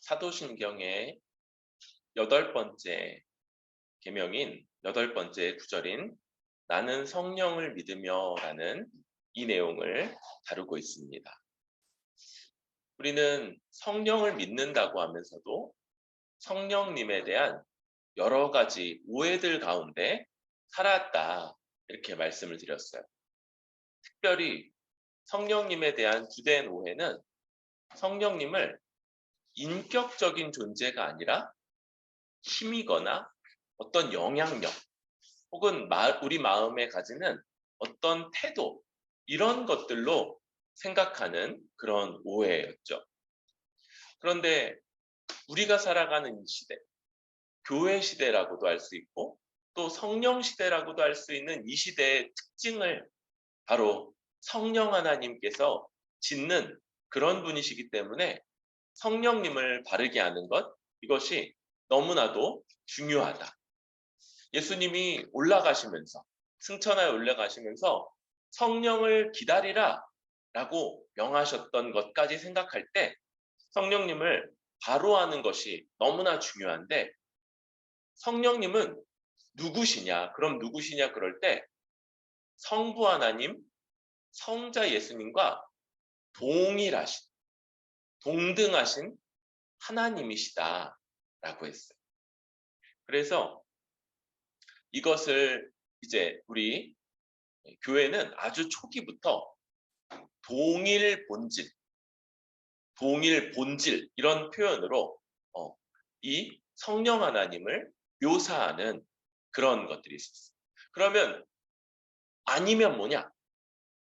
사도신경의 여덟 번째 계명인 여덟 번째 구절인 나는 성령을 믿으며 라는 이 내용을 다루고 있습니다. 우리는 성령을 믿는다고 하면서도 성령님에 대한 여러 가지 오해들 가운데 살았다 이렇게 말씀을 드렸어요. 특별히 성령님에 대한 주된 오해는 성령님을 인격적인 존재가 아니라 힘이거나 어떤 영향력 혹은 우리 마음에 가지는 어떤 태도 이런 것들로 생각하는 그런 오해였죠. 그런데 우리가 살아가는 이 시대, 교회 시대라고도 할 수 있고 또 성령 시대라고도 할 수 있는 이 시대의 특징을 바로 성령 하나님께서 짓는 그런 분이시기 때문에 성령님을 바르게 아는 것, 이것이 너무나도 중요하다. 예수님이 올라가시면서 승천하에 올라가시면서 성령을 기다리라 라고 명하셨던 것까지 생각할 때 성령님을 바로 아는 것이 너무나 중요한데, 성령님은 누구시냐? 그럼 누구시냐? 그럴 때 성부 하나님, 성자 예수님과 동일하신, 동등하신 하나님이시다라고 했어요. 그래서 이것을 이제 우리 교회는 아주 초기부터 동일 본질 이런 표현으로 이 성령 하나님을 묘사하는 그런 것들이 있었어요. 그러면 아니면 뭐냐?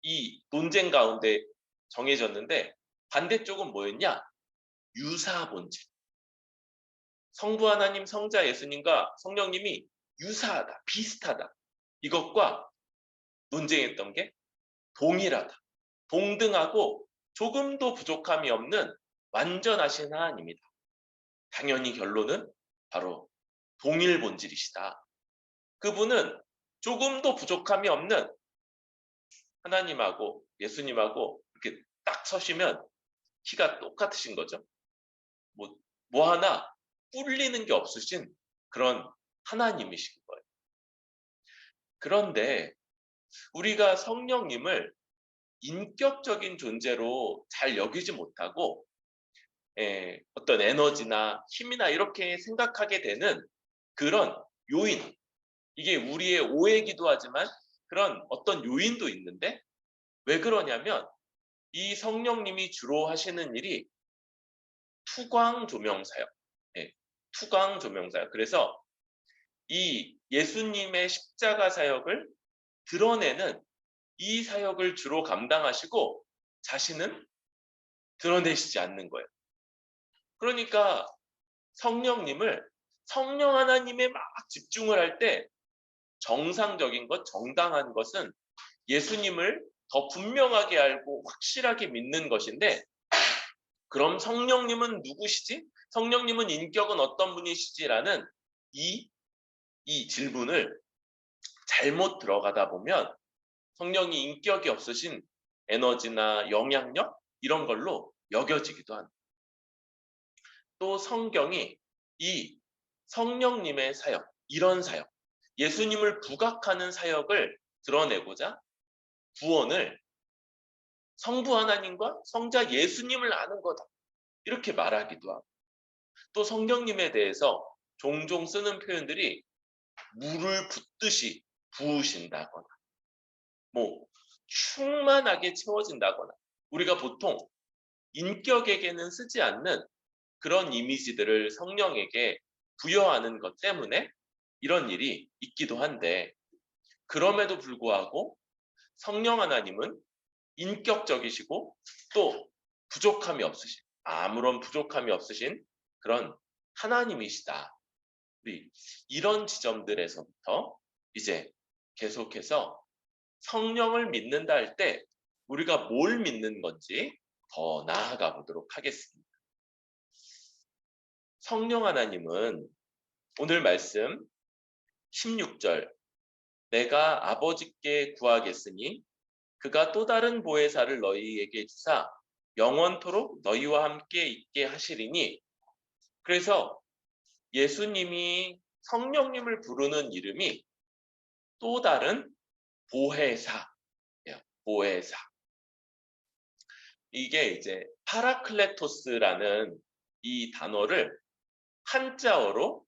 이 논쟁 가운데 정해졌는데 반대쪽은 뭐였냐? 유사 본질. 성부 하나님, 성자 예수님과 성령님이 유사하다, 비슷하다. 이것과 논쟁했던 게 동일하다, 동등하고 조금도 부족함이 없는 완전하신 하나님이다. 당연히 결론은 바로 동일 본질이시다. 그분은 조금도 부족함이 없는 하나님하고 예수님하고 이렇게 딱 서시면 키가 똑같으신 거죠. 뭐 하나 뿔리는 게 없으신 그런 하나님이신 거예요. 그런데 우리가 성령님을 인격적인 존재로 잘 여기지 못하고 어떤 에너지나 힘이나 이렇게 생각하게 되는 그런 요인, 이게 우리의 오해이기도 하지만 그런 어떤 요인도 있는데, 왜 그러냐면 이 성령님이 주로 하시는 일이 투광 조명 사역, 투광 조명 사역. 그래서 이 예수님의 십자가 사역을 드러내는 이 사역을 주로 감당하시고 자신은 드러내시지 않는 거예요. 그러니까 성령님을, 성령 하나님에 막 집중을 할 때 정상적인 것, 정당한 것은 예수님을 더 분명하게 알고 확실하게 믿는 것인데, 그럼 성령님은 누구시지? 성령님은 인격은 어떤 분이시지라는 이 질문을 잘못 들어가다 보면 성령이 인격이 없으신 에너지나 영향력 이런 걸로 여겨지기도 합니다. 또 성경이 이 성령님의 사역, 이런 사역, 예수님을 부각하는 사역을 드러내고자 구원을 성부 하나님과 성자 예수님을 아는 거다, 이렇게 말하기도 하고, 또 성령님에 대해서 종종 쓰는 표현들이 물을 붓듯이 부으신다거나 충만하게 채워진다거나, 우리가 보통 인격에게는 쓰지 않는 그런 이미지들을 성령에게 부여하는 것 때문에 이런 일이 있기도 한데, 그럼에도 불구하고 성령 하나님은 인격적이시고 또 부족함이 없으신, 아무런 부족함이 없으신 그런 하나님이시다. 우리 이런 지점들에서부터 이제 계속해서 성령을 믿는다 할 때 우리가 뭘 믿는 건지 더 나아가 보도록 하겠습니다. 성령 하나님은 오늘 말씀 16절, 내가 아버지께 구하겠으니 그가 또 다른 보혜사를 너희에게 주사 영원토록 너희와 함께 있게 하시리니 그래서 예수님이 성령님을 부르는 이름이 또 다른 보혜사예요. 보혜사. 이게 이제 파라클레토스라는 이 단어를 한자어로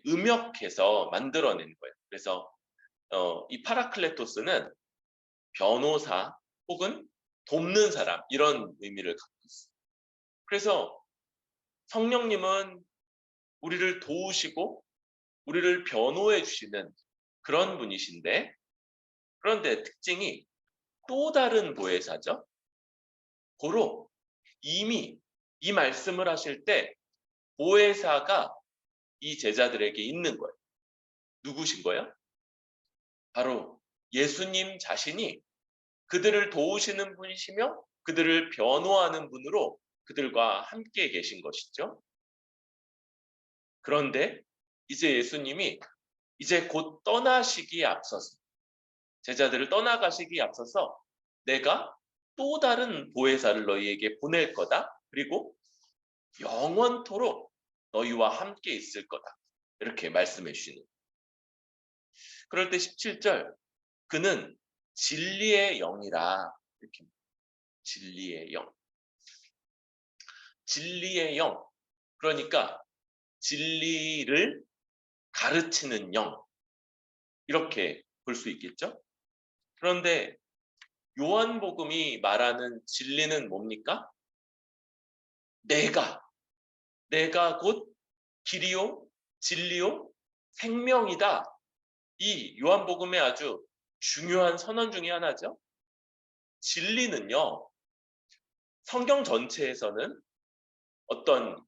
음역해서 만들어낸 거예요. 그래서 이 파라클레토스는 변호사 혹은 돕는 사람 이런 의미를 갖고 있어요. 그래서 성령님은 우리를 도우시고 우리를 변호해 주시는 그런 분이신데, 그런데 특징이 또 다른 보혜사죠. 고로 이미 이 말씀을 하실 때 보혜사가 이 제자들에게 있는 거예요. 누구신 거예요? 바로 예수님 자신이 그들을 도우시는 분이시며 그들을 변호하는 분으로 그들과 함께 계신 것이죠. 그런데 이제 예수님이 이제 곧 떠나시기에 앞서서, 제자들을 떠나가시기에 앞서서 내가 또 다른 보혜사를 너희에게 보낼 거다. 그리고 영원토록 너희와 함께 있을 거다. 이렇게 말씀해 주시는. 그럴 때 17절, 그는 진리의 영이라. 이렇게. 진리의 영. 진리의 영. 그러니까 진리를 가르치는 영. 이렇게 볼 수 있겠죠? 그런데 요한복음이 말하는 진리는 뭡니까? 내가 곧 길이요, 진리요, 생명이다. 이 요한복음의 아주 중요한 선언 중에 하나죠. 진리는요, 성경 전체에서는 어떤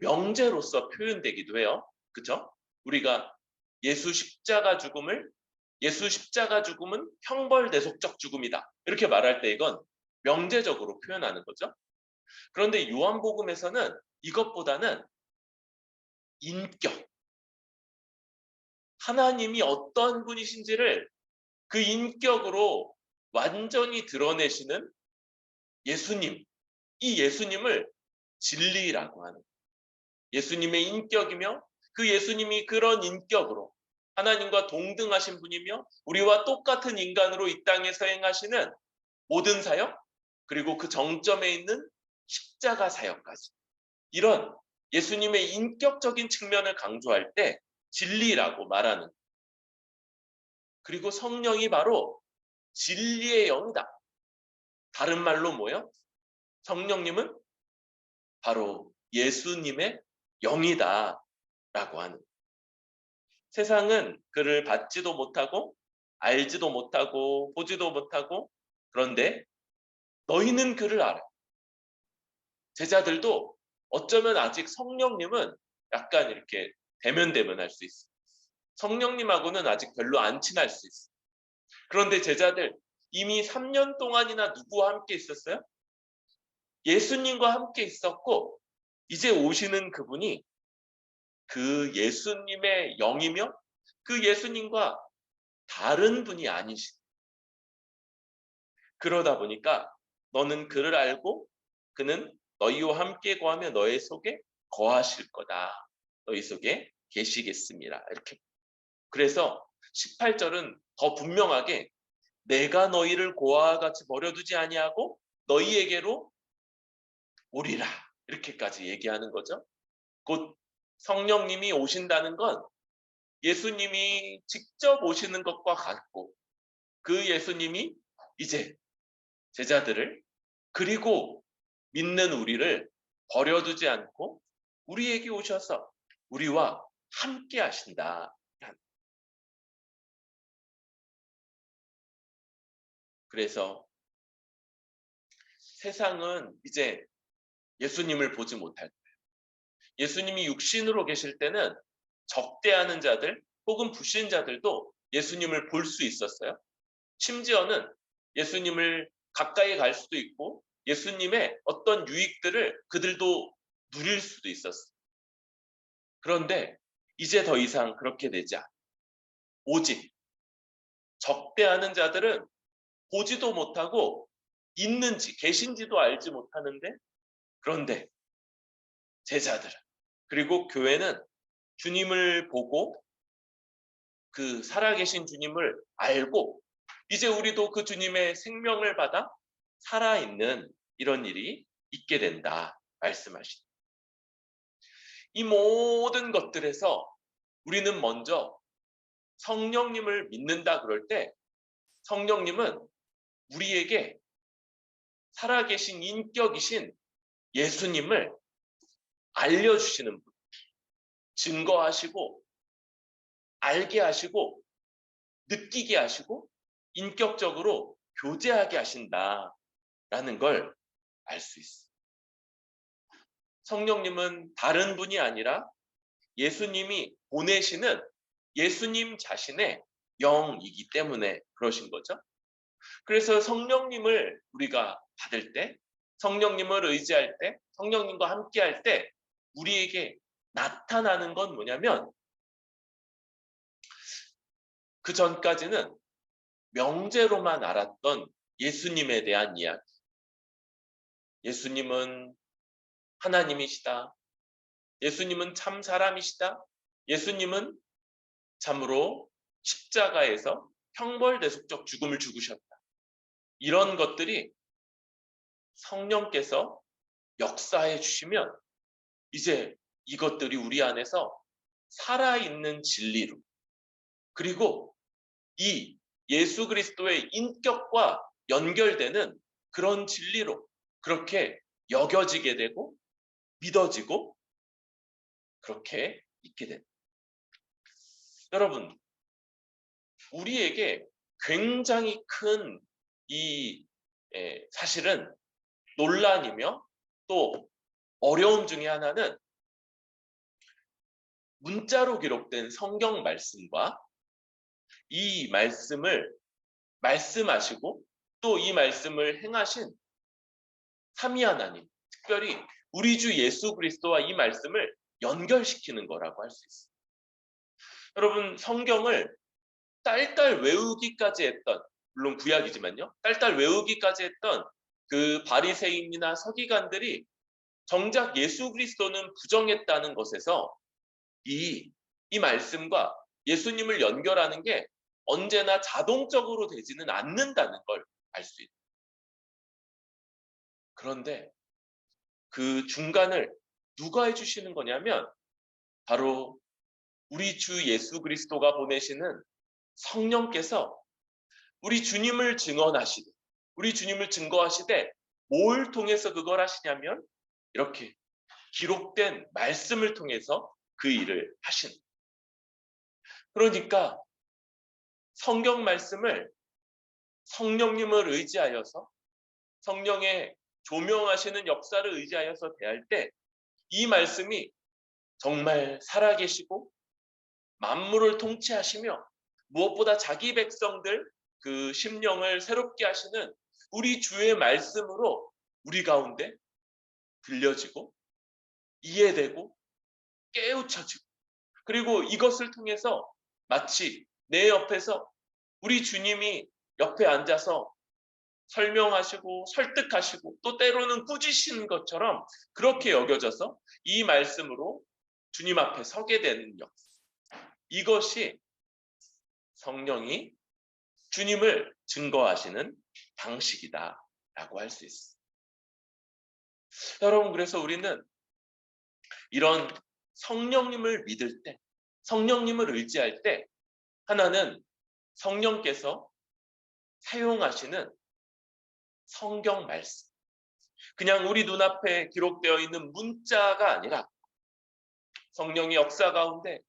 명제로서 표현되기도 해요. 그죠? 우리가 예수 십자가 죽음은 형벌대속적 죽음이다. 이렇게 말할 때 이건 명제적으로 표현하는 거죠. 그런데 요한복음에서는 이것보다는 인격, 하나님이 어떤 분이신지를 그 인격으로 완전히 드러내시는 예수님, 이 예수님을 진리라고 하는, 예수님의 인격이며 그 예수님이 그런 인격으로 하나님과 동등하신 분이며 우리와 똑같은 인간으로 이 땅에서 행하시는 모든 사역, 그리고 그 정점에 있는 십자가 사역까지, 이런 예수님의 인격적인 측면을 강조할 때 진리라고 말하는, 그리고 성령이 바로 진리의 영이다. 다른 말로 뭐요? 성령님은 바로 예수님의 영이다 라고 하는. 세상은 그를 받지도 못하고 알지도 못하고 보지도 못하고, 그런데 너희는 그를 알아. 제자들도 어쩌면 아직 성령님은 약간 이렇게 대면대면할 수 있어. 성령님하고는 아직 별로 안 친할 수 있어. 그런데 제자들 이미 3년 동안이나 누구와 함께 있었어요? 예수님과 함께 있었고, 이제 오시는 그분이 그 예수님의 영이며 그 예수님과 다른 분이 아니시. 그러다 보니까 너는 그를 알고 그는 너희와 함께 거하며 너희 속에 거하실 거다. 너희 속에 계시겠습니다. 이렇게. 그래서 18절은 더 분명하게 내가 너희를 고아와 같이 버려두지 아니하고 너희에게로 오리라. 이렇게까지 얘기하는 거죠. 곧 성령님이 오신다는 건 예수님이 직접 오시는 것과 같고, 그 예수님이 이제 제자들을, 그리고 믿는 우리를 버려두지 않고 우리에게 오셔서 우리와 함께 하신다. 그래서 세상은 이제 예수님을 보지 못할 거예요. 예수님이 육신으로 계실 때는 적대하는 자들 혹은 불신자들도 예수님을 볼 수 있었어요. 심지어는 예수님을 가까이 갈 수도 있고 예수님의 어떤 유익들을 그들도 누릴 수도 있었어요. 그런데 이제 더 이상 그렇게 되지 않아요. 오직 적대하는 자들은 보지도 못하고 있는지 계신지도 알지 못하는데, 그런데 제자들은 그리고 교회는 주님을 보고 그 살아계신 주님을 알고 이제 우리도 그 주님의 생명을 받아 살아있는 이런 일이 있게 된다 말씀하시죠. 이 모든 것들에서 우리는 먼저 성령님을 믿는다 그럴 때 성령님은 우리에게 살아계신 인격이신 예수님을 알려주시는 분, 증거하시고 알게 하시고 느끼게 하시고 인격적으로 교제하게 하신다라는 걸 알 수 있어요. 성령님은 다른 분이 아니라 예수님이 보내시는 예수님 자신의 영이기 때문에 그러신 거죠. 그래서 성령님을 우리가 받을 때, 성령님을 의지할 때, 성령님과 함께 할 때 우리에게 나타나는 건 뭐냐면 그 전까지는 명제로만 알았던 예수님에 대한 이야기. 예수님은 하나님이시다. 예수님은 참 사람이시다. 예수님은 참으로 십자가에서 형벌대속적 죽음을 죽으셨다. 이런 것들이 성령께서 역사해 주시면 이제 이것들이 우리 안에서 살아있는 진리로 그리고 이 예수 그리스도의 인격과 연결되는 그런 진리로 그렇게 여겨지게 되고 믿어지고 그렇게 있게 됩니다. 여러분, 우리에게 굉장히 큰 이 사실은 논란이며 또 어려움 중에 하나는 문자로 기록된 성경 말씀과 이 말씀을 말씀하시고 또 이 말씀을 행하신 삼위 하나님, 특별히 우리 주 예수 그리스도와 이 말씀을 연결시키는 거라고 할 수 있습니다. 여러분, 성경을 딸딸 외우기까지 했던, 물론 구약이지만요, 딸딸 외우기까지 했던 그 바리새인이나 서기관들이 정작 예수 그리스도는 부정했다는 것에서 이 말씀과 예수님을 연결하는 게 언제나 자동적으로 되지는 않는다는 걸 알 수 있다. 그런데 그 중간을 누가 해주시는 거냐면 바로 우리 주 예수 그리스도가 보내시는 성령께서 우리 주님을 증언하시되 우리 주님을 증거하시되 뭘 통해서 그걸 하시냐면 이렇게 기록된 말씀을 통해서 그 일을 하신. 그러니까 성경 말씀을 성령님을 의지하여서 성령의 조명하시는 역사를 의지하여서 대할 때 이 말씀이 정말 살아계시고 만물을 통치하시며 무엇보다 자기 백성들 그 심령을 새롭게 하시는 우리 주의 말씀으로 우리 가운데 들려지고 이해되고 깨우쳐지고 그리고 이것을 통해서 마치 내 옆에서 우리 주님이 옆에 앉아서 설명하시고 설득하시고 또 때로는 꾸짖으시는 것처럼 그렇게 여겨져서 이 말씀으로 주님 앞에 서게 되는 역사. 이것이 성령이 주님을 증거하시는 방식이다라고 할 수 있습니다. 여러분, 그래서 우리는 이런 성령님을 믿을 때, 성령님을 의지할 때 하나는 성령께서 사용하시는 성경 말씀. 그냥 우리 눈앞에 기록되어 있는 문자가 아니라 성령의 역사 가운데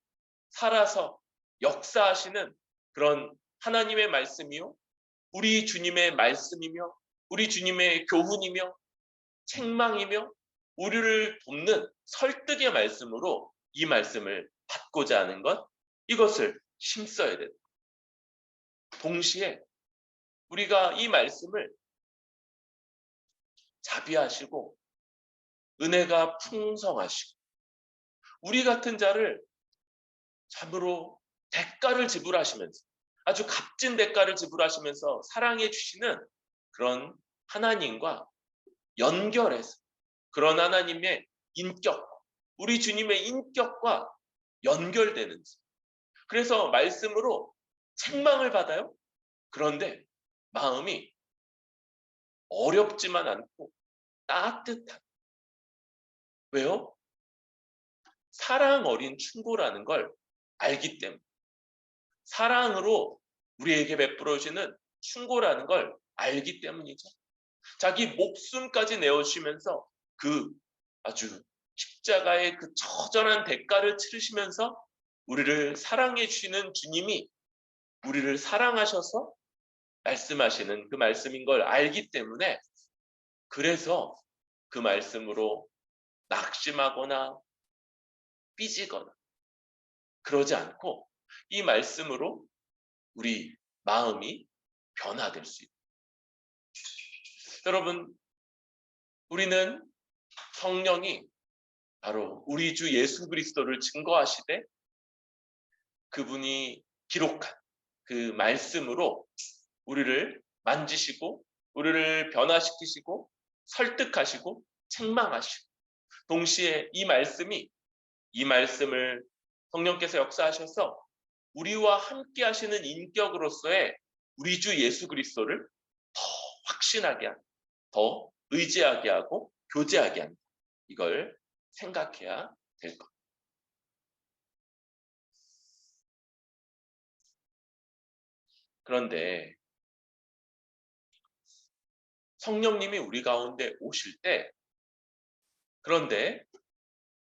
살아서 역사하시는 그런 하나님의 말씀이요. 우리 주님의 말씀이며 우리 주님의 교훈이며 책망이며 우리를 돕는 설득의 말씀으로 이 말씀을 받고자 하는 것, 이것을 힘써야 된다. 동시에 우리가 이 말씀을 자비하시고 은혜가 풍성하시고 우리 같은 자를 참으로 대가를 지불하시면서 아주 값진 대가를 지불하시면서 사랑해 주시는 그런 하나님과 연결해서 그런 하나님의 인격, 우리 주님의 인격과 연결되는지. 그래서 말씀으로 책망을 받아요. 그런데 마음이 어렵지만 않고 따뜻한. 왜요? 사랑 어린 충고라는 걸 알기 때문에. 사랑으로 우리에게 베풀어주는 충고라는 걸 알기 때문이죠. 자기 목숨까지 내어주시면서 그 아주 십자가의 그 처절한 대가를 치르시면서 우리를 사랑해 주시는 주님이 우리를 사랑하셔서 말씀하시는 그 말씀인 걸 알기 때문에, 그래서 그 말씀으로 낙심하거나 삐지거나 그러지 않고 이 말씀으로 우리 마음이 변화될 수 있다. 여러분, 우리는 성령이 바로 우리 주 예수 그리스도를 증거하시되 그분이 기록한 그 말씀으로 우리를 만지시고 우리를 변화시키시고 설득하시고 책망하시고, 동시에 이 말씀을 성령께서 역사하셔서 우리와 함께 하시는 인격으로서의 우리 주 예수 그리스도를 더 확신하게 하고 더 의지하게 하고 교제하게 한다. 이걸 생각해야 될 것. 그런데 성령님이 우리 가운데 오실 때, 그런데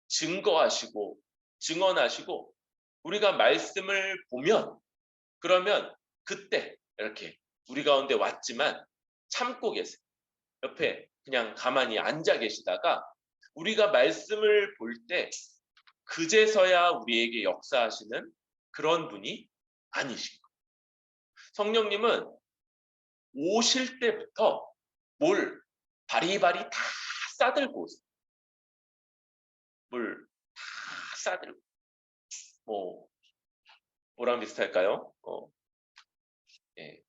증거하시고 증언하시고 우리가 말씀을 보면, 그러면 그때 이렇게 우리 가운데 왔지만 참고 계세요. 옆에 그냥 가만히 앉아 계시다가 우리가 말씀을 볼 때 그제서야 우리에게 역사하시는 그런 분이 아니신 거예요. 성령님은 오실 때부터 뭘 바리바리 다 싸들고 오세요. 뭘 다 싸들고. 뭐랑 비슷할까요? 예.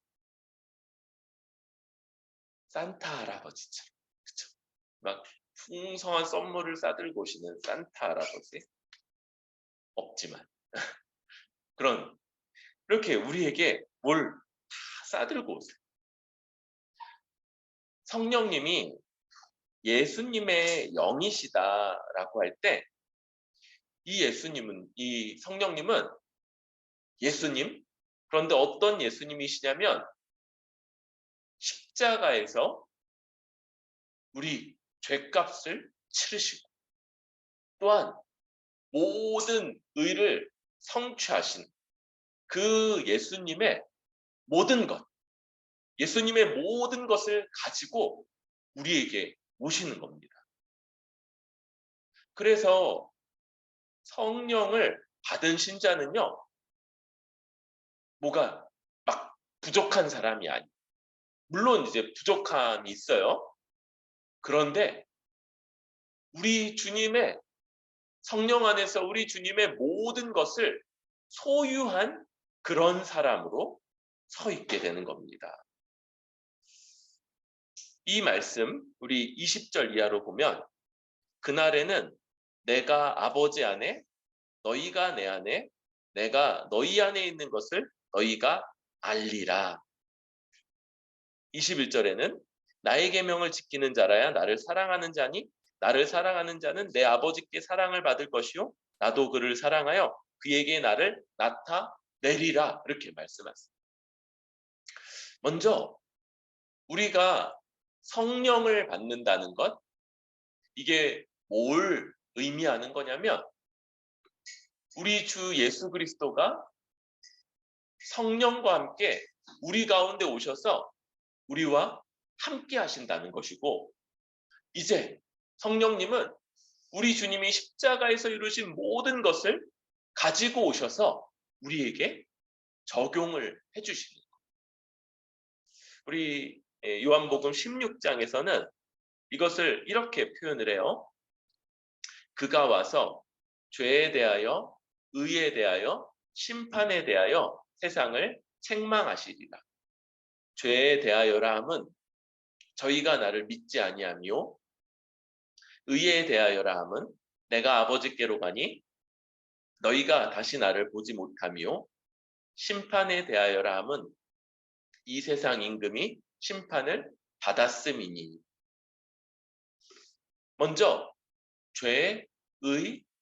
산타 할아버지처럼. 그쵸? 막 풍성한 선물을 싸들고 오시는 산타 할아버지 없지만 이렇게 우리에게 뭘 다 싸들고 오세요. 성령님이 예수님의 영이시다라고 할 때 이 성령님은 예수님, 그런데 어떤 예수님이시냐면 십자가에서 우리 죄값을 치르시고 또한 모든 의를 성취하신 그 예수님의 모든 것, 예수님의 모든 것을 가지고 우리에게 오시는 겁니다. 그래서 성령을 받은 신자는요, 뭐가 막 부족한 사람이 아니에요. 물론 이제 부족함이 있어요. 그런데 우리 주님의 성령 안에서 우리 주님의 모든 것을 소유한 그런 사람으로 서 있게 되는 겁니다. 이 말씀 우리 20절 이하로 보면, 그날에는 내가 아버지 안에 너희가 내 안에 내가 너희 안에 있는 것을 너희가 알리라. 21절에는 나의 계명을 지키는 자라야 나를 사랑하는 자니 나를 사랑하는 자는 내 아버지께 사랑을 받을 것이요 나도 그를 사랑하여 그에게 나를 나타내리라. 이렇게 말씀하셨습니다. 먼저 우리가 성령을 받는다는 것, 이게 뭘 의미하는 거냐면 우리 주 예수 그리스도가 성령과 함께 우리 가운데 오셔서 우리와 함께 하신다는 것이고, 이제 성령님은 우리 주님이 십자가에서 이루신 모든 것을 가지고 오셔서 우리에게 적용을 해주시는 거예요. 우리 요한복음 16장에서는 이것을 이렇게 표현을 해요. 그가 와서 죄에 대하여 의에 대하여 심판에 대하여 세상을 책망하시리라. 죄에 대하여라 함은 저희가 나를 믿지 아니하며, 의에 대하여라 함은 내가 아버지께로 가니 너희가 다시 나를 보지 못하며 심판에 대하여라 함은 이 세상 임금이 심판을 받았음이니. 먼저 죄의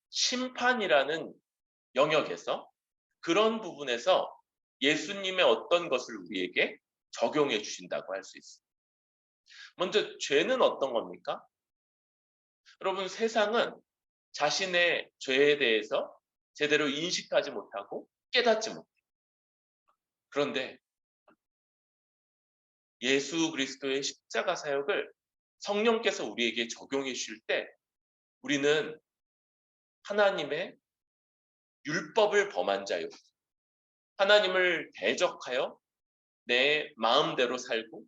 심판이라는 영역에서 그런 부분에서 예수님의 어떤 것을 우리에게 적용해 주신다고 할 수 있습니다. 먼저 죄는 어떤 겁니까? 여러분, 세상은 자신의 죄에 대해서 제대로 인식하지 못하고 깨닫지 못해요. 그런데 예수 그리스도의 십자가 사역을 성령께서 우리에게 적용해 주실 때 우리는 하나님의 율법을 범한 자요, 하나님을 대적하여 내 마음대로 살고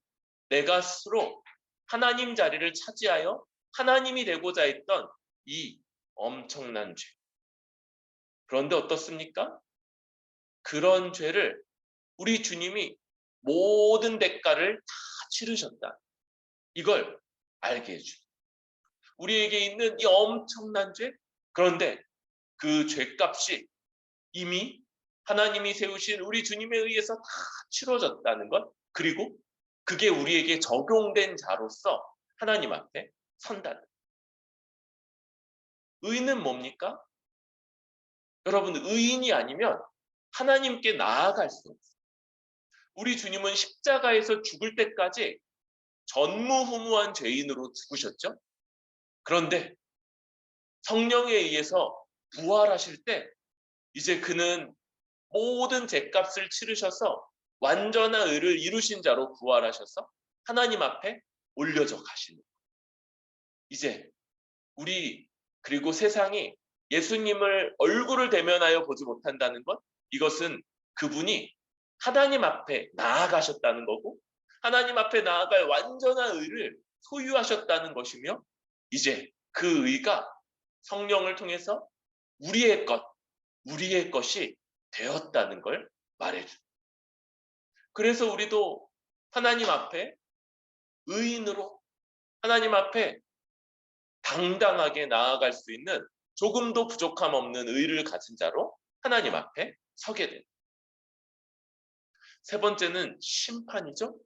내가 스스로 하나님 자리를 차지하여 하나님이 되고자 했던 이 엄청난 죄. 그런데 어떻습니까? 그런 죄를 우리 주님이 모든 대가를 다 치르셨다. 이걸 알게 해줍니다. 우리에게 있는 이 엄청난 죄, 그런데 그 죄값이 이미 하나님이 세우신 우리 주님에 의해서 다 치러졌다는 것, 그리고 그게 우리에게 적용된 자로서 하나님 앞에 선다. 의는 뭡니까? 여러분, 의인이 아니면 하나님께 나아갈 수 없어요. 우리 주님은 십자가에서 죽을 때까지 전무후무한 죄인으로 죽으셨죠. 그런데 성령에 의해서 부활하실 때 이제 그는 모든 죄값을 치르셔서 완전한 의를 이루신 자로 부활하셔서 하나님 앞에 올려져 가시는 거예요. 이제 우리 그리고 세상이 예수님을 얼굴을 대면하여 보지 못한다는 것, 이것은 그분이 하나님 앞에 나아가셨다는 거고 하나님 앞에 나아갈 완전한 의를 소유하셨다는 것이며, 이제 그 의가 성령을 통해서 우리의 것이 되었다는 걸 말해줍니다. 그래서 우리도 하나님 앞에 의인으로 하나님 앞에 당당하게 나아갈 수 있는 조금도 부족함 없는 의를 가진 자로 하나님 앞에 서게 됩니다. 세 번째는 심판이죠.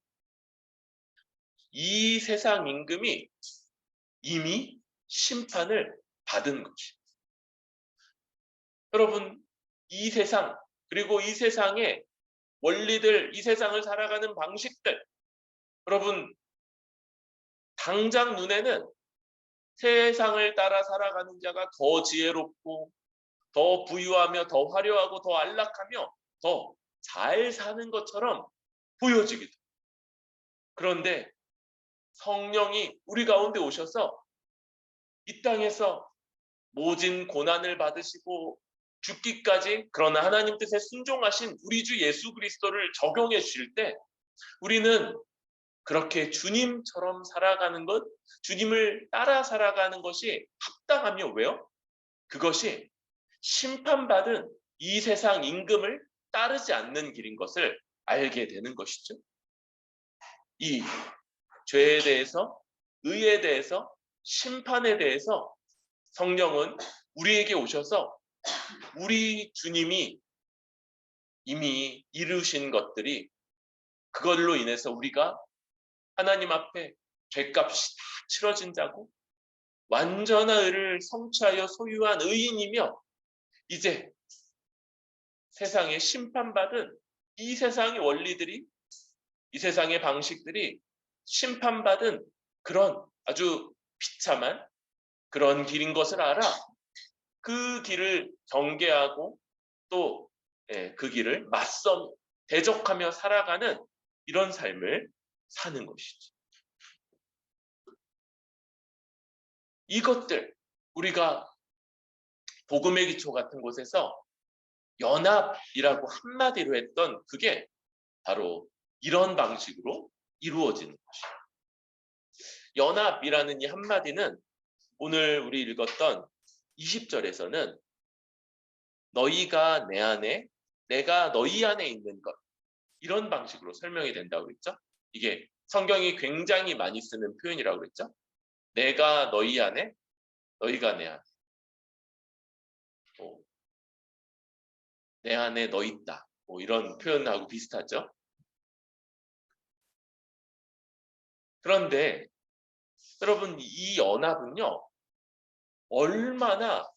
이 세상 임금이 이미 심판을 받은 것입니다. 여러분, 이 세상, 그리고 이 세상의 원리들, 이 세상을 살아가는 방식들, 여러분, 당장 눈에는 세상을 따라 살아가는 자가 더 지혜롭고 더 부유하며 더 화려하고 더 안락하며 더 잘 사는 것처럼 보여지기도. 그런데 성령이 우리 가운데 오셔서 이 땅에서 모진 고난을 받으시고 죽기까지, 그러나 하나님 뜻에 순종하신 우리 주 예수 그리스도를 적용해 주실 때 우리는 그렇게 주님처럼 살아가는 것, 주님을 따라 살아가는 것이 합당하며, 왜요? 그것이 심판받은 이 세상 임금을 따르지 않는 길인 것을 알게 되는 것이죠. 이 죄에 대해서, 의에 대해서, 심판에 대해서 성령은 우리에게 오셔서 우리 주님이 이미 이루신 것들이, 그걸로 인해서 우리가 하나님 앞에 죄값이 다 치러진 자고 완전한 의를 성취하여 소유한 의인이며, 이제 세상에 심판받은 이 세상의 원리들이, 이 세상의 방식들이 심판받은 그런 아주 비참한 그런 길인 것을 알아 그 길을 경계하고 또 그 길을 대적하며 살아가는 이런 삶을 사는 것이지. 이것들, 우리가 복음의 기초 같은 곳에서 연합이라고 한마디로 했던 그게 바로 이런 방식으로 이루어지는 것이에요. 연합이라는 이 한마디는 오늘 우리 읽었던 20절에서는 너희가 내 안에, 내가 너희 안에 있는 것, 이런 방식으로 설명이 된다고 그랬죠. 이게 성경이 굉장히 많이 쓰는 표현이라고 그랬죠. 내가 너희 안에, 너희가 내 안에. 내 안에 너 있다. 뭐 이런 표현하고 비슷하죠. 그런데 여러분, 이 연합은요, 얼마나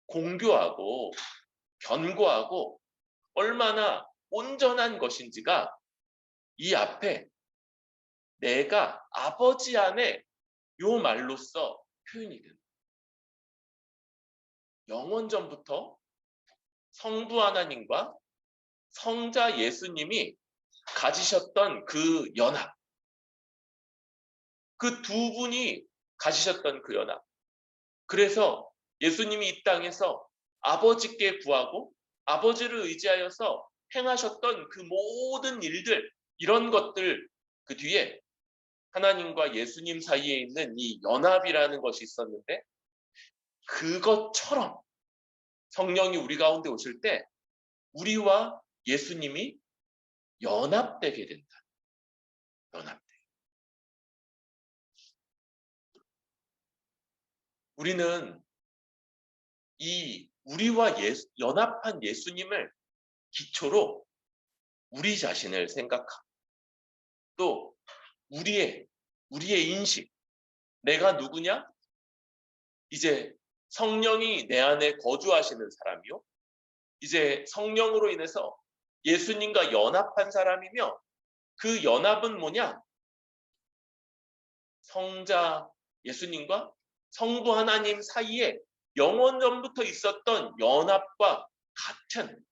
공교하고 견고하고 얼마나 온전한 것인지가 이 앞에 내가 아버지 안에 요 말로써 표현이 됩니다. 영원 전부터 성부 하나님과 성자 예수님이 가지셨던 그 연합, 그 두 분이 가지셨던 그 연합. 그래서 예수님이 이 땅에서 아버지께 구하고 아버지를 의지하여서 행하셨던 그 모든 일들, 이런 것들 그 뒤에 하나님과 예수님 사이에 있는 이 연합이라는 것이 있었는데, 그것처럼 성령이 우리 가운데 오실 때 우리와 예수님이 연합되게 된다. 연합. 우리는 이 우리와 연합한 예수님을 기초로 우리 자신을 생각하고, 또 우리의 인식, 내가 누구냐? 이제 성령이 내 안에 거주하시는 사람이요, 이제 성령으로 인해서 예수님과 연합한 사람이며, 그 연합은 뭐냐? 성자 예수님과 성부 하나님 사이에 영원 전부터 있었던 연합과 같은,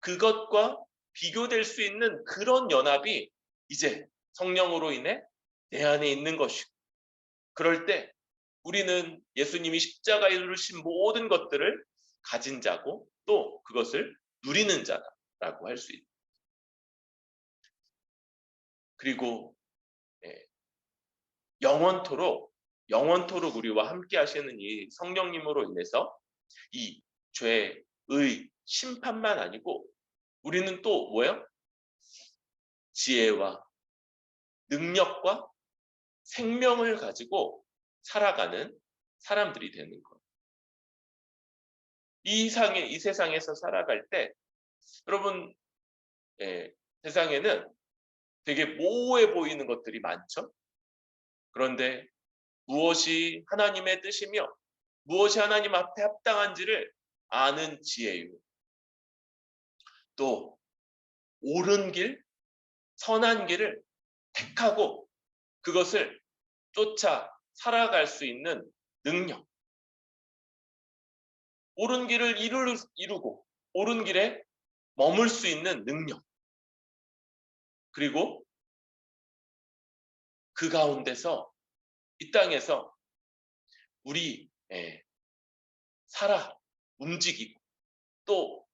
그것과 비교될 수 있는 그런 연합이 이제 성령으로 인해 내 안에 있는 것이고, 그럴 때 우리는 예수님이 십자가에 이루신 모든 것들을 가진 자고, 또 그것을 누리는 자라고 할 수 있다. 그리고 영원토록 우리와 함께 하시는 이 성령님으로 인해서 이 죄의 심판만 아니고, 우리는 또 뭐예요? 지혜와 능력과 생명을 가지고 살아가는 사람들이 되는 거예요. 이 세상에서 살아갈 때 여러분, 세상에는 되게 모호해 보이는 것들이 많죠. 그런데 무엇이 하나님의 뜻이며 무엇이 하나님 앞에 합당한지를 아는 지혜요, 또 옳은 길, 선한 길을 택하고 그것을 쫓아 살아갈 수 있는 능력, 옳은 길을 이루고 옳은 길에 머물 수 있는 능력, 그리고 그 가운데서 이 땅에서 우리 살아 움직이고, 또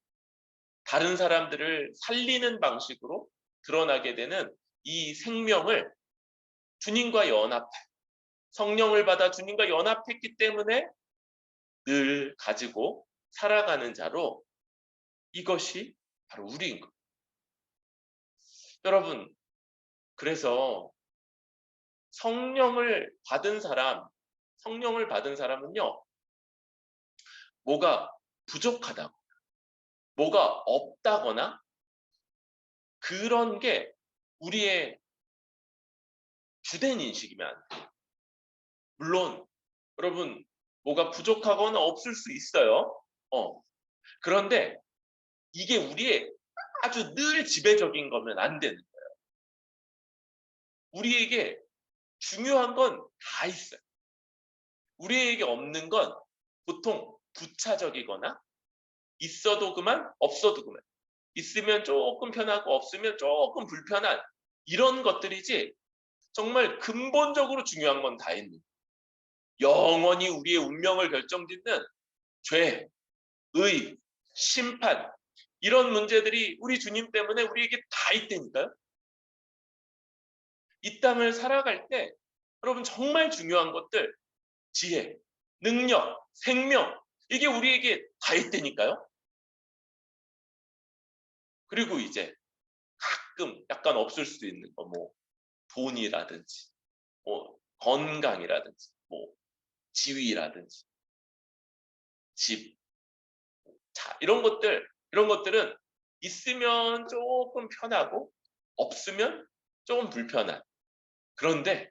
다른 사람들을 살리는 방식으로 드러나게 되는 이 생명을 주님과 성령을 받아 주님과 연합했기 때문에 늘 가지고 살아가는 자로, 이것이 바로 우리인 거예요. 여러분, 그래서 성령을 받은 사람은요, 뭐가 부족하다고, 뭐가 없다거나 그런 게 우리의 주된 인식이면 안 돼요. 물론 여러분, 뭐가 부족하거나 없을 수 있어요. 그런데 이게 우리의 아주 늘 지배적인 거면 안 되는 거예요. 우리에게 중요한 건 다 있어요. 우리에게 없는 건 보통 부차적이거나, 있어도 그만, 없어도 그만, 있으면 조금 편하고 없으면 조금 불편한 이런 것들이지, 정말 근본적으로 중요한 건 다 있는 거예요. 영원히 우리의 운명을 결정짓는 죄, 의, 심판, 이런 문제들이 우리 주님 때문에 우리에게 다 있다니까요. 이 땅을 살아갈 때 여러분, 정말 중요한 것들, 지혜, 능력, 생명, 이게 우리에게 다 있다니까요. 그리고 이제 가끔 약간 없을 수도 있는 거, 뭐 돈이라든지, 뭐 건강이라든지, 뭐 지위라든지, 집, 자, 이런 것들 이런 것들은 있으면 조금 편하고 없으면 조금 불편한. 그런데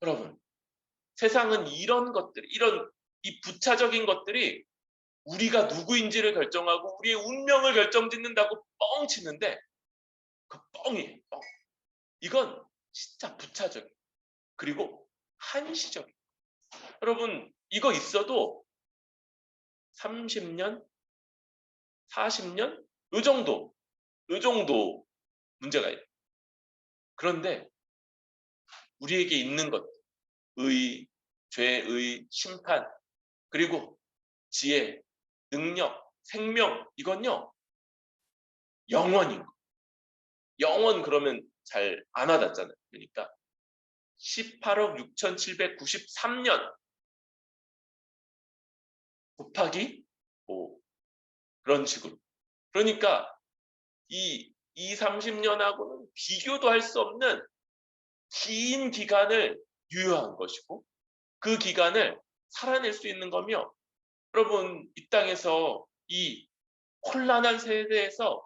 여러분, 세상은 이런 것들, 이런 이 부차적인 것들이 우리가 누구인지를 결정하고 우리의 운명을 결정짓는다고 뻥 치는데 그 뻥이에요. 뻥. 이건 진짜 부차적이에요. 그리고 한시적이에요. 여러분, 이거 있어도 30년, 40년? 요 정도 문제가 있어요. 그런데 우리에게 있는 것, 의, 죄의 심판, 그리고 지혜, 능력, 생명, 이건요, 영원인 거. 영원 그러면 잘 안 와닿잖아요. 그러니까 18억 6,793년 곱하기 뭐 그런 식으로. 그러니까 이 30년하고는 비교도 할 수 없는 긴 기간을 유효한 것이고 그 기간을 살아낼 수 있는 거며 여러분 이 땅에서 이 혼란한 세대에서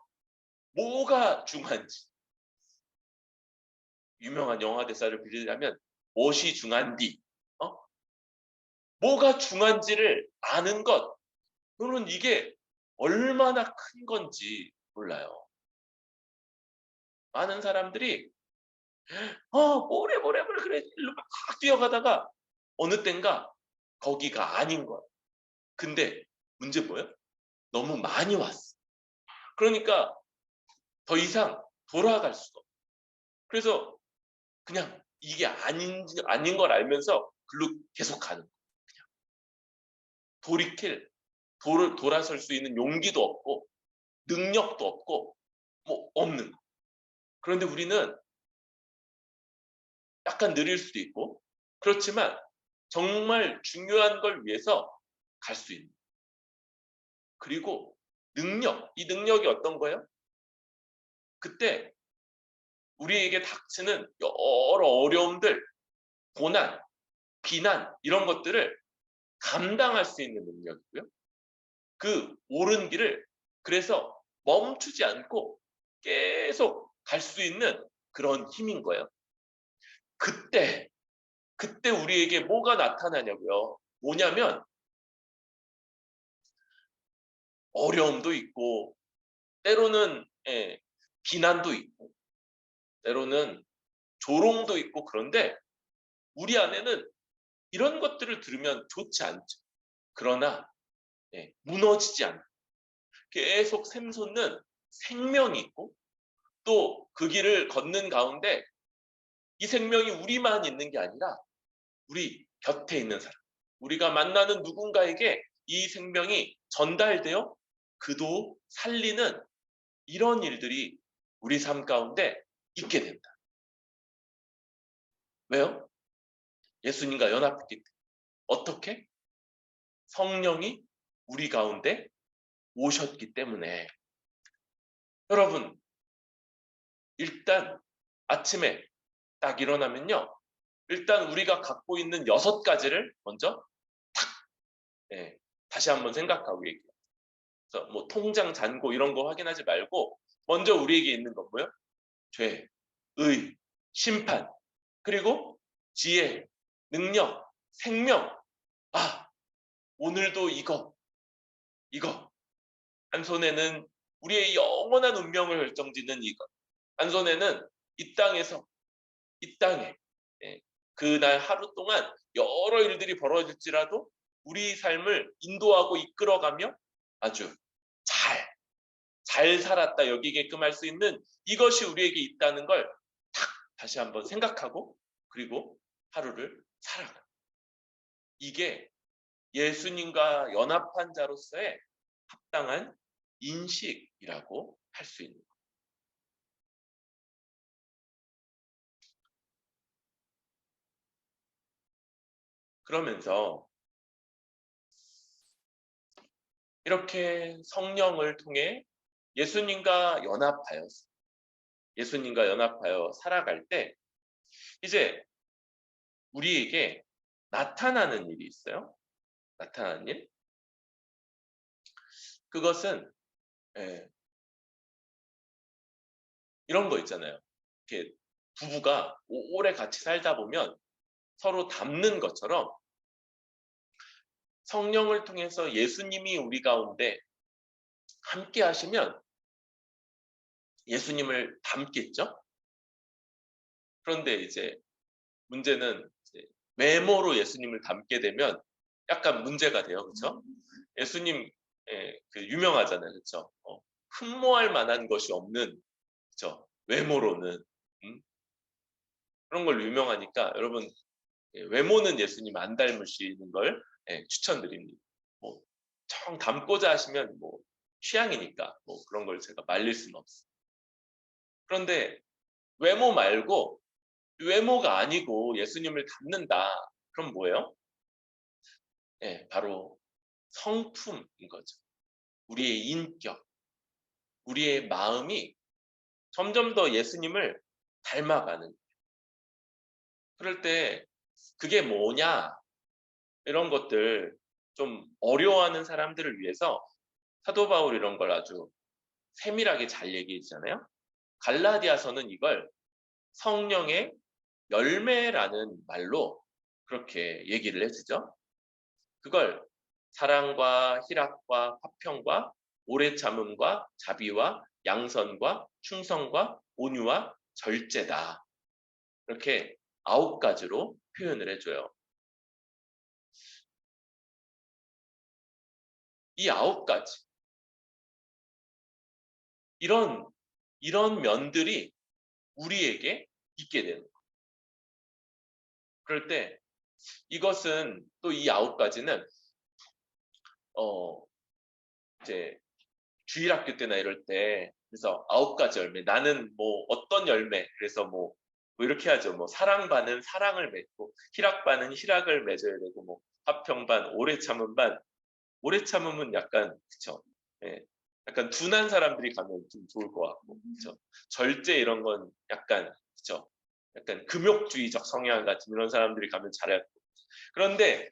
뭐가 중요한지 유명한 영화 대사를 빌리자면 무엇이 중요한디 뭐가 중요한지를 아는 것 저는 이게 얼마나 큰 건지 몰라요. 많은 사람들이 모래 그래 일로 막 뛰어가다가 어느 땐가 거기가 아닌 거야. 근데 문제 뭐예요? 너무 많이 왔어. 그러니까 더 이상 돌아갈 수가 없어. 그래서 그냥 이게 아닌 걸 알면서 글로 계속 가는 거야. 돌이킬 돌아설 수 있는 용기도 없고 능력도 없고 뭐 없는 거. 그런데 우리는 약간 느릴 수도 있고 그렇지만 정말 중요한 걸 위해서 갈 수 있는 그리고 이 능력이 어떤 거예요? 그때 우리에게 닥치는 여러 어려움들, 고난, 비난 이런 것들을 감당할 수 있는 능력이고요. 그 옳은 길을 그래서 멈추지 않고 계속 갈 수 있는 그런 힘인 거예요. 그때 우리에게 뭐가 나타나냐고요. 뭐냐면 어려움도 있고 때로는 비난도 있고 때로는 조롱도 있고 그런데 우리 안에는 이런 것들을 들으면 좋지 않죠. 그러나 무너지지 않고 계속 샘솟는 생명이 있고 또 그 길을 걷는 가운데 이 생명이 우리만 있는 게 아니라 우리 곁에 있는 사람, 우리가 만나는 누군가에게 이 생명이 전달되어 그도 살리는 이런 일들이 우리 삶 가운데 있게 된다. 왜요? 예수님과 연합했기 때문에. 어떻게? 성령이 우리 가운데 오셨기 때문에. 여러분, 일단 아침에 딱 일어나면요. 일단 우리가 갖고 있는 6가지를 먼저 다시 한번 생각하고 얘기해요. 그래서 뭐 통장 잔고 이런 거 확인하지 말고 먼저 우리에게 있는 건 뭐예요? 죄, 의, 심판, 그리고 지혜, 능력, 생명. 오늘도 이거. 한 손에는 우리의 영원한 운명을 결정짓는 이것. 한 손에는 이 땅에 그날 하루 동안 여러 일들이 벌어질지라도 우리 삶을 인도하고 이끌어가며 아주 잘 살았다 여기게끔 할 수 있는 이것이 우리에게 있다는 걸 다시 한번 생각하고 그리고 하루를 살아가. 이게 예수님과 연합한 자로서의 합당한 인식이라고 할 수 있는 거예요. 그러면서 이렇게 성령을 통해 예수님과 연합하여 살아갈 때 이제 우리에게 나타나는 일이 있어요. 나타나는 일. 그것은 예. 이런 거 있잖아요. 이렇게 부부가 오래 같이 살다 보면 서로 닮는 것처럼 성령을 통해서 예수님이 우리 가운데 함께 하시면 예수님을 닮겠죠? 그런데 이제 문제는 이제 외모로 예수님을 닮게 되면 약간 문제가 돼요. 그렇죠? 예수님 그 유명하잖아요. 그렇죠? 흠모할 만한 것이 없는 그렇죠? 외모로는 그런 걸로 유명하니까 여러분 외모는 예수님 안 닮으시는 걸 추천드립니다. 뭐 청 닮고자 하시면 뭐 취향이니까 뭐 그런 걸 제가 말릴 수는 없어요. 그런데 외모 말고 외모가 아니고 예수님을 닮는다. 그럼 뭐예요? 바로 성품인 거죠. 우리의 인격, 우리의 마음이 점점 더 예수님을 닮아가는. 그럴 때 그게 뭐냐? 이런 것들 좀 어려워하는 사람들을 위해서 사도 바울 이런 걸 아주 세밀하게 잘 얘기했잖아요. 갈라디아서는 이걸 성령의 열매라는 말로 그렇게 얘기를 해주죠. 그걸 사랑과 희락과 화평과 오래 참음과 자비와 양선과 충성과 온유와 절제다. 이렇게 9가지로 표현을 해줘요. 이 9가지 이런 면들이 우리에게 있게 되는 거예요. 그럴 때 이것은 또 이 9가지는 이제 주일학교 때나 이럴 때 그래서 9가지 열매 나는 뭐 어떤 열매 그래서 뭐 이렇게 하죠. 뭐 사랑 반은 사랑을 맺고 희락 반은 희락을 맺어야 되고 뭐 화평 반 오래 참음 반 오래 참음은 약간 그쵸. 예. 약간 둔한 사람들이 가면 좀 좋을 것 같고 그쵸. 절제 이런 건 약간 그쵸. 약간 금욕주의적 성향 같은 이런 사람들이 가면 잘할 거. 그런데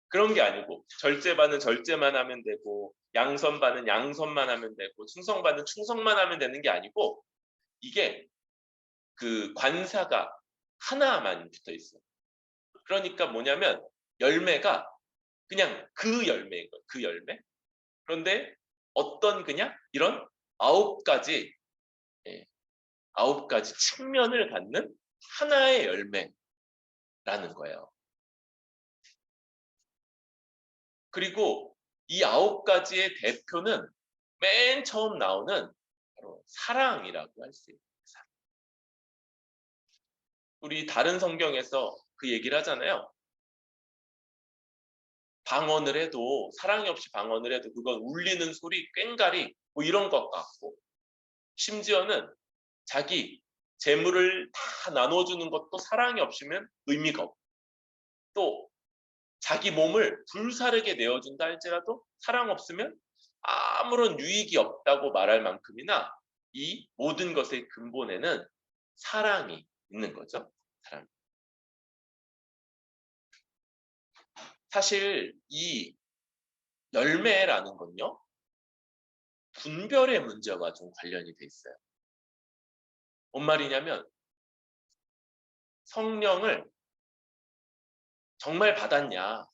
그런 게 아니고 절제반은 절제만 하면 되고 양선반은 양선만 하면 되고 충성반은 충성만 하면 되는 게 아니고 이게 그 관사가 하나만 붙어 있어요. 그러니까 뭐냐면 열매가 그냥 그 열매인 거예요. 그 열매. 그런데 어떤 그냥 이런 9가지 9가지 측면을 갖는 하나의 열매라는 거예요. 그리고 이 9가지의 대표는 맨 처음 나오는 바로 사랑이라고 할 수 있어요. 우리 다른 성경에서 그 얘기를 하잖아요. 방언을 해도 사랑이 없이 방언을 해도 그건 울리는 소리, 꽹가리 뭐 이런 것 같고 심지어는 자기 재물을 다 나눠주는 것도 사랑이 없으면 의미가 없고 또 자기 몸을 불사르게 내어준다 할지라도 사랑 없으면 아무런 유익이 없다고 말할 만큼이나 이 모든 것의 근본에는 사랑이 있는 거죠. 사랑. 사실 이 열매라는 건요. 분별의 문제와 좀 관련이 돼 있어요. 뭔 말이냐면 성령을 정말 받았냐,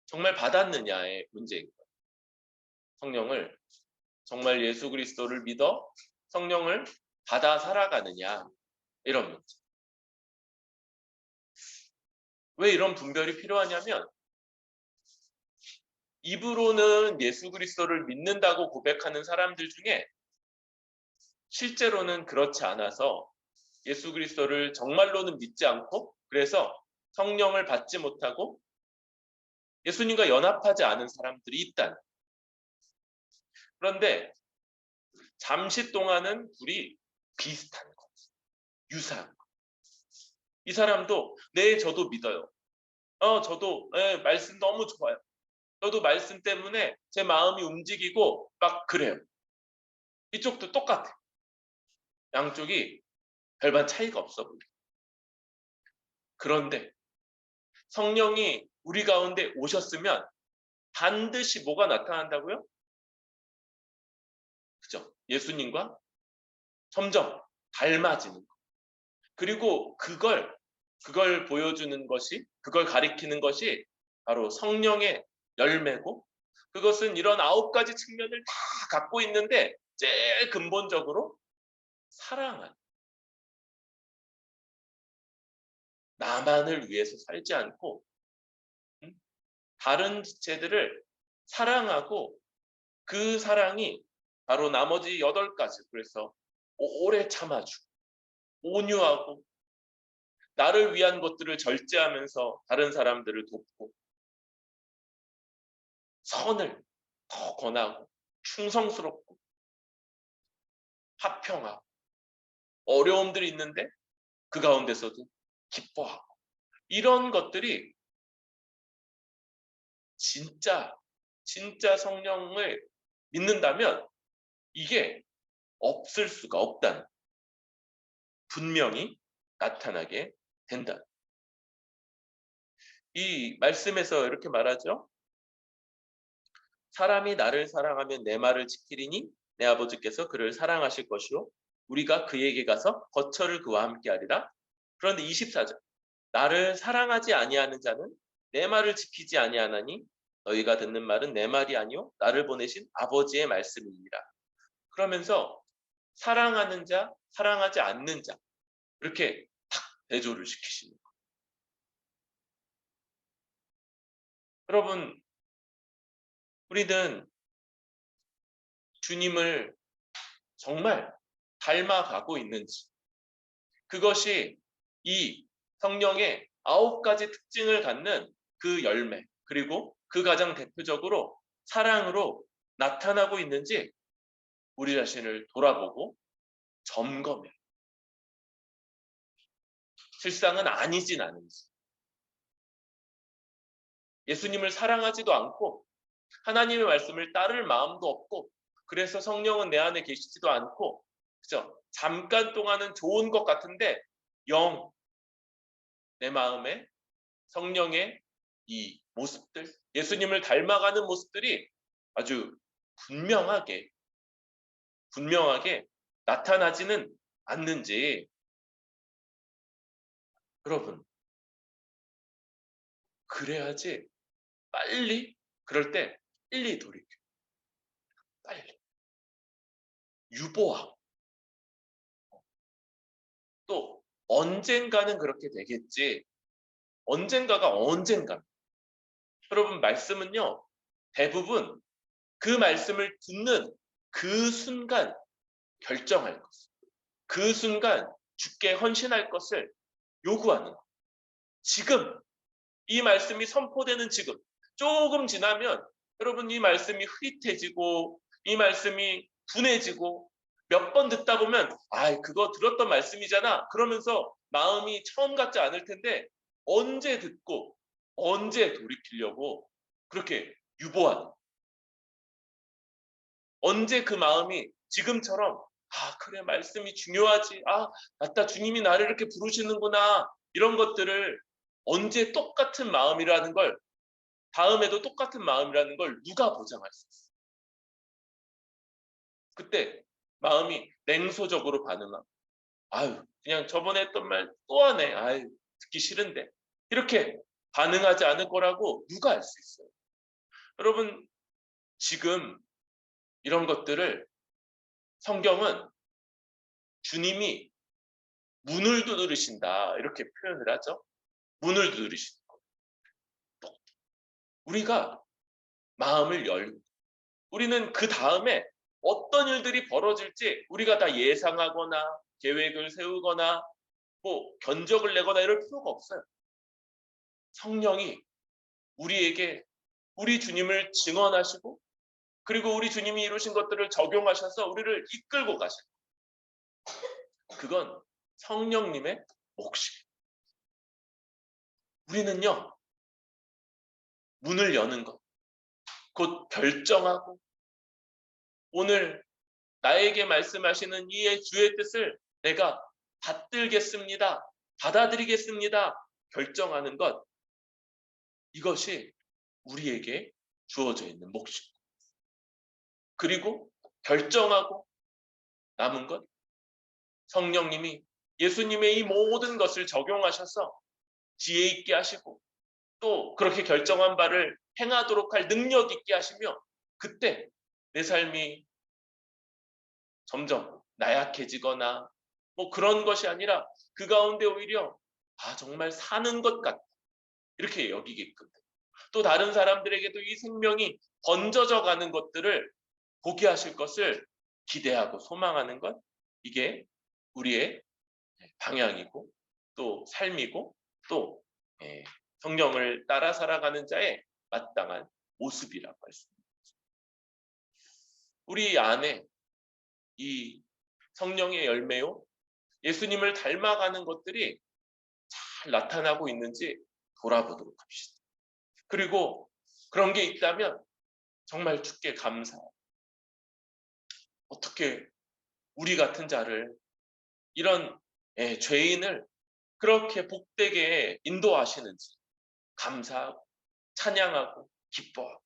정말 받았느냐의 문제인 거예요. 성령을 정말 예수 그리스도를 믿어 성령을 받아 살아가느냐 이런 문제. 왜 이런 분별이 필요하냐면 입으로는 예수 그리스도를 믿는다고 고백하는 사람들 중에 실제로는 그렇지 않아서 예수 그리스도를 정말로는 믿지 않고 그래서 성령을 받지 못하고 예수님과 연합하지 않은 사람들이 있다는. 그런데 잠시 동안은 둘이 비슷한 거, 유사한 거. 이 사람도 네 저도 믿어요. 저도 말씀 너무 좋아요. 저도 말씀 때문에 제 마음이 움직이고 막 그래요. 이쪽도 똑같아. 양쪽이 별반 차이가 없어 보여. 그런데 성령이 우리 가운데 오셨으면 반드시 뭐가 나타난다고요? 그죠? 예수님과 점점 닮아지는 것. 그리고 그걸 보여주는 것이, 그걸 가리키는 것이 바로 성령의 열매고, 그것은 이런 9가지 측면을 다 갖고 있는데 제일 근본적으로 사랑하는, 나만을 위해서 살지 않고 다른 지체들을 사랑하고, 그 사랑이 바로 나머지 8가지, 그래서 오래 참아주고 온유하고 나를 위한 것들을 절제하면서 다른 사람들을 돕고 선을 더 권하고 충성스럽고 화평하고 어려움들이 있는데 그 가운데서도 기뻐하고, 이런 것들이 진짜 성령을 믿는다면 이게 없을 수가 없다는, 분명히 나타나게 된다. 이 말씀에서 이렇게 말하죠. 사람이 나를 사랑하면 내 말을 지키리니 내 아버지께서 그를 사랑하실 것이요 우리가 그에게 가서 거처를 그와 함께 하리라. 그런데 24절, 나를 사랑하지 아니하는 자는 내 말을 지키지 아니하나니 너희가 듣는 말은 내 말이 아니요 나를 보내신 아버지의 말씀이니라. 그러면서 사랑하는 자, 사랑하지 않는 자, 이렇게 탁 대조를 시키시는 거예요. 여러분, 우리는 주님을 정말 닮아가고 있는지, 그것이 이 성령의 9가지 특징을 갖는 그 열매, 그리고 그 가장 대표적으로 사랑으로 나타나고 있는지 우리 자신을 돌아보고 점검해. 실상은 아니진 않은지, 예수님을 사랑하지도 않고 하나님의 말씀을 따를 마음도 없고, 그래서 성령은 내 안에 계시지도 않고, 그죠? 잠깐 동안은 좋은 것 같은데 영, 내 마음에 성령의 이 모습들, 예수님을 닮아가는 모습들이 아주 분명하게 나타나지는 않는지, 여러분, 그래야지 그럴 때 빨리 돌이켜, 빨리 유보하고, 또 언젠가는 그렇게 되겠지, 언젠가. 여러분, 말씀은요, 대부분 그 말씀을 듣는 그 순간 결정할 것, 그 순간 주께 헌신할 것을 요구하는 것. 지금 이 말씀이 선포되는 지금, 조금 지나면 여러분 이 말씀이 흐릿해지고 이 말씀이 둔해지고, 몇 번 듣다 보면 그거 들었던 말씀이잖아 그러면서 마음이 처음 같지 않을 텐데, 언제 듣고 언제 돌이키려고 그렇게 유보하는, 언제 그 마음이 지금처럼 그래 말씀이 중요하지, 맞다 주님이 나를 이렇게 부르시는구나, 이런 것들을 언제 똑같은 마음이라는 걸, 다음에도 똑같은 마음이라는 걸 누가 보장할 수 있어? 그때 마음이 냉소적으로 반응하고 그냥 저번에 했던 말 또 하네, 듣기 싫은데, 이렇게 반응하지 않을 거라고 누가 알 수 있어요? 여러분, 지금 이런 것들을 성경은 주님이 문을 두드리신다 이렇게 표현을 하죠. 문을 두드리신다. 우리가 마음을 열고, 우리는 그 다음에 어떤 일들이 벌어질지 우리가 다 예상하거나 계획을 세우거나 뭐 견적을 내거나 이럴 필요가 없어요. 성령이 우리에게 우리 주님을 증언하시고, 그리고 우리 주님이 이루신 것들을 적용하셔서 우리를 이끌고 가시고, 그건 성령님의 몫이에요. 우리는요, 문을 여는 것, 곧 결정하고 오늘 나에게 말씀하시는 이 주의 뜻을 내가 받들겠습니다, 받아들이겠습니다 결정하는 것, 이것이 우리에게 주어져 있는 몫입니다. 그리고 결정하고 남은 것 성령님이 예수님의 이 모든 것을 적용하셔서 지혜 있게 하시고 또 그렇게 결정한 바를 행하도록 할 능력 있게 하시며 그때 내 삶이 점점 나약해지거나 뭐 그런 것이 아니라 그 가운데 오히려 정말 사는 것 같다 이렇게 여기게끔 또 다른 사람들에게도 이 생명이 번져져 가는 것들을 보게 하실 것을 기대하고 소망하는 것 이게 우리의 방향이고 또 삶이고 또 성령을 따라 살아가는 자의 마땅한 모습이라고 할 수 있습니다. 우리 안에 이 성령의 열매요 예수님을 닮아가는 것들이 잘 나타나고 있는지 돌아보도록 합시다. 그리고 그런 게 있다면 정말 주께 감사해요. 어떻게 우리 같은 자를 이런 죄인을 그렇게 복되게 인도하시는지 감사하고 찬양하고 기뻐하고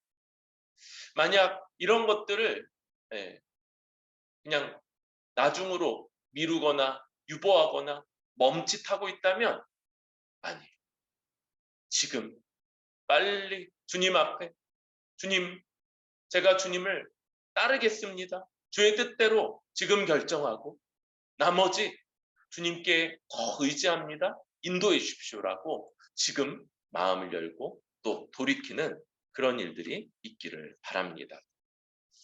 만약 이런 것들을 그냥 나중으로 미루거나 유보하거나 멈칫하고 있다면 아니 지금 빨리 주님 앞에 주님 제가 주님을 따르겠습니다. 주의 뜻대로 지금 결정하고 나머지 주님께 더 의지합니다. 인도해 주십시오라고 지금 마음을 열고 또 돌이키는 그런 일들이 있기를 바랍니다.